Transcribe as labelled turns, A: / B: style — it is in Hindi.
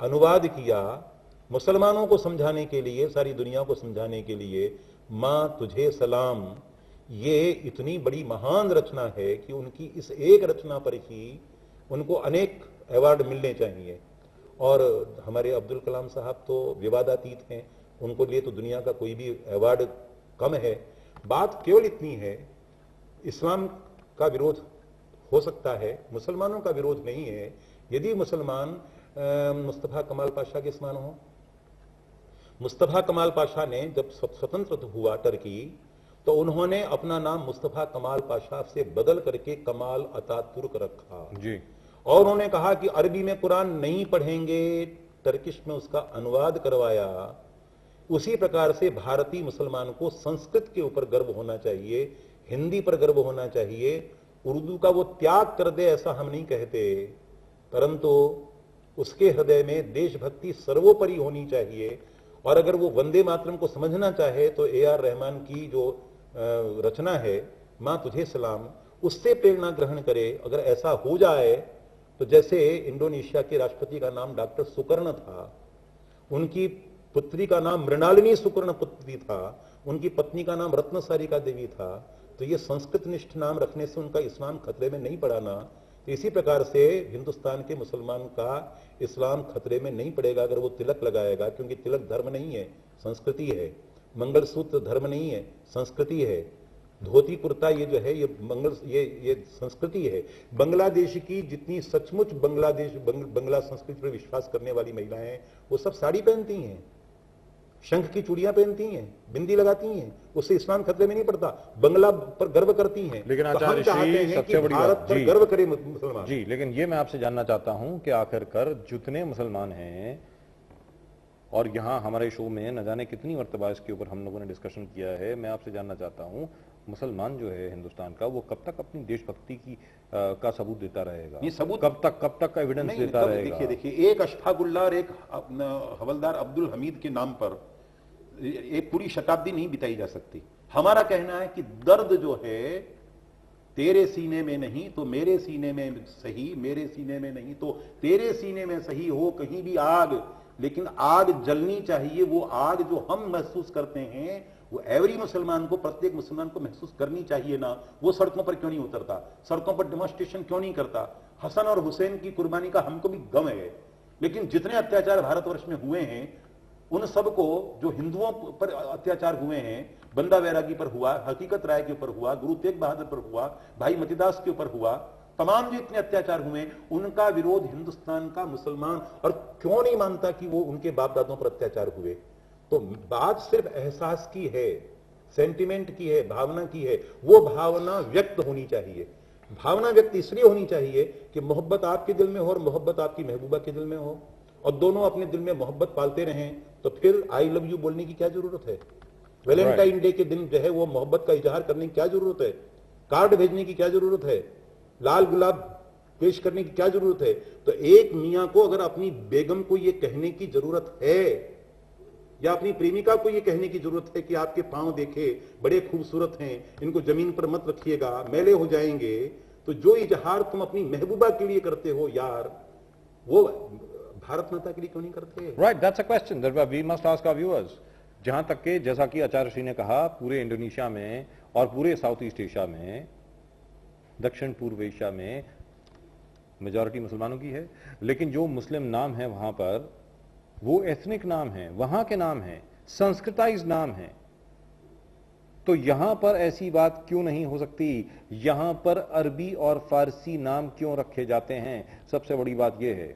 A: अनुवाद किया मुसलमानों को समझाने के लिए, सारी दुनिया को समझाने के लिए, मां तुझे सलाम, ये इतनी बड़ी महान रचना है कि उनकी इस एक रचना पर ही उनको अनेक अवार्ड मिलने चाहिए। और हमारे अब्दुल कलाम साहब तो विवादातीत हैं, उनको लिए तो दुनिया का कोई भी अवार्ड कम है। बात केवल इतनी है, इस्लाम का विरोध हो सकता है, मुसलमानों का विरोध नहीं है। यदि मुसलमान मुस्तफ़ा कमाल पाशा के समान हो, मुस्तफ़ा कमाल पाशा ने जब स्वतंत्र हुआ टर्की, तो उन्होंने अपना नाम मुस्तफ़ा कमाल पाशा से बदल करके कमाल अतातुर्क रखा
B: जी।
A: और उन्होंने कहा कि अरबी में कुरान नहीं पढ़ेंगे, टर्किश में उसका अनुवाद करवाया। उसी प्रकार से भारतीय मुसलमान को संस्कृत के ऊपर गर्व होना चाहिए, हिंदी पर गर्व होना चाहिए। उर्दू का वो त्याग कर दे ऐसा हम नहीं कहते, परंतु उसके हृदय में देशभक्ति सर्वोपरि होनी चाहिए। और अगर वो वंदे मातरम को समझना चाहे तो ए.आर. रहमान की जो रचना है मां तुझे सलाम, उससे प्रेरणा ग्रहण करे। अगर ऐसा हो जाए तो जैसे इंडोनेशिया के राष्ट्रपति का नाम डॉक्टर सुकर्ण था, उनकी पुत्री का नाम मृणालिनी सुकर्ण पुत्री था, उनकी पत्नी का नाम रत्नसारिका देवी था, तो ये संस्कृत निष्ठ नाम रखने से उनका इस्लाम खतरे में नहीं पड़ा ना। तो इसी प्रकार से हिंदुस्तान के मुसलमान का इस्लाम खतरे में नहीं पड़ेगा अगर वो तिलक लगाएगा, क्योंकि तिलक धर्म नहीं है, संस्कृति है। मंगलसूत्र धर्म नहीं है, संस्कृति है। धोती कुर्ता ये जो है ये संस्कृति है। बांग्लादेश की जितनी सचमुच बंगला संस्कृति पर विश्वास करने वाली महिलाएं हैं, वो सब साड़ी पहनती हैं, शंख की चूड़ियां पहनती हैं, बिंदी लगाती हैं, उससे इस्लाम खतरे में नहीं पड़ता, बंगला पर गर्व करती हैं।
B: लेकिन
A: तो हम चाहते हैं कि भारत पर गर्व करे मुसलमान।
B: जी, लेकिन ये मैं आपसे जानना चाहता हूं कि आखिरकार जितने मुसलमान हैं, और यहाँ हमारे शो में न जाने कितनी मर्तबा इसके ऊपर हम लोगों ने डिस्कशन किया है, मैं आपसे जानना चाहता हूँ मुसलमान जो है हिंदुस्तान का, वो कब तक अपनी देशभक्ति की का सबूत देता रहेगा?
A: ये सबूत
B: कब तक का एविडेंस देता रहेगा?
A: देखिए एक अशफाकुल्ला और एक हवलदार अब्दुल हमीद के नाम पर एक पूरी शताब्दी नहीं बिताई जा सकती। हमारा कहना है कि दर्द जो है तेरे सीने में नहीं तो मेरे सीने में सही, मेरे सीने में नहीं तो तेरे सीने में सही हो कहीं भी आग, लेकिन आग जलनी चाहिए। वो आग जो हम महसूस करते हैं वो एवरी मुसलमान को, प्रत्येक मुसलमान को महसूस करनी चाहिए ना। वो सड़कों पर क्यों नहीं उतरता, सड़कों पर डेमोन्स्ट्रेशन क्यों नहीं करता? हसन और हुसैन की कुर्बानी का हमको भी गम है, लेकिन जितने अत्याचार भारतवर्ष में हुए हैं उन सबको, जो हिंदुओं पर अत्याचार हुए हैं, बंदा बैरागी पर हुआ, हकीकत राय के ऊपर हुआ, गुरु तेग बहादुर पर हुआ, भाई मतीदास के ऊपर हुआ, तमाम जो इतने अत्याचार हुए उनका विरोध हिंदुस्तान का मुसलमान और क्यों नहीं मानता कि वो उनके बाप दादों पर अत्याचार हुए। तो बात सिर्फ एहसास की है, सेंटिमेंट की है, भावना की है। वो भावना व्यक्त होनी चाहिए। भावना व्यक्त इसलिए होनी चाहिए कि मोहब्बत आपके दिल में हो और मोहब्बत आपकी महबूबा के दिल में हो, और दोनों अपने दिल में मोहब्बत पालते रहें, तो फिर आई लव यू बोलने की क्या जरूरत है? वैलेंटाइन डे के दिन जो है वो मोहब्बत का इजहार करने की क्या जरूरत है? कार्ड भेजने की क्या जरूरत है? लाल गुलाब पेश करने की क्या जरूरत है? तो एक मियां को अगर अपनी बेगम को यह कहने की जरूरत है, या अपनी प्रेमिका को यह कहने की जरूरत है कि आपके पांव देखे बड़े खूबसूरत हैं, इनको जमीन पर मत रखिएगा, मैले हो जाएंगे, तो जो इजहार तुम अपनी महबूबा के लिए करते हो यार, वो भारत माता के लिए क्यों नहीं करते?
B: Right, that's a question that we must ask our viewers. जहां तक के, जैसा कि आचार्य श्री ने कहा, पूरे इंडोनेशिया में और पूरे साउथ ईस्ट एशिया में, दक्षिण पूर्व एशिया में मेजॉरिटी मुसलमानों की है, लेकिन जो मुस्लिम नाम है वहां पर वो एथनिक नाम है, वहां के नाम है, संस्कृताइज नाम है। तो यहां पर ऐसी बात क्यों नहीं हो सकती? यहां पर अरबी और फारसी नाम क्यों रखे जाते हैं? सबसे बड़ी बात यह है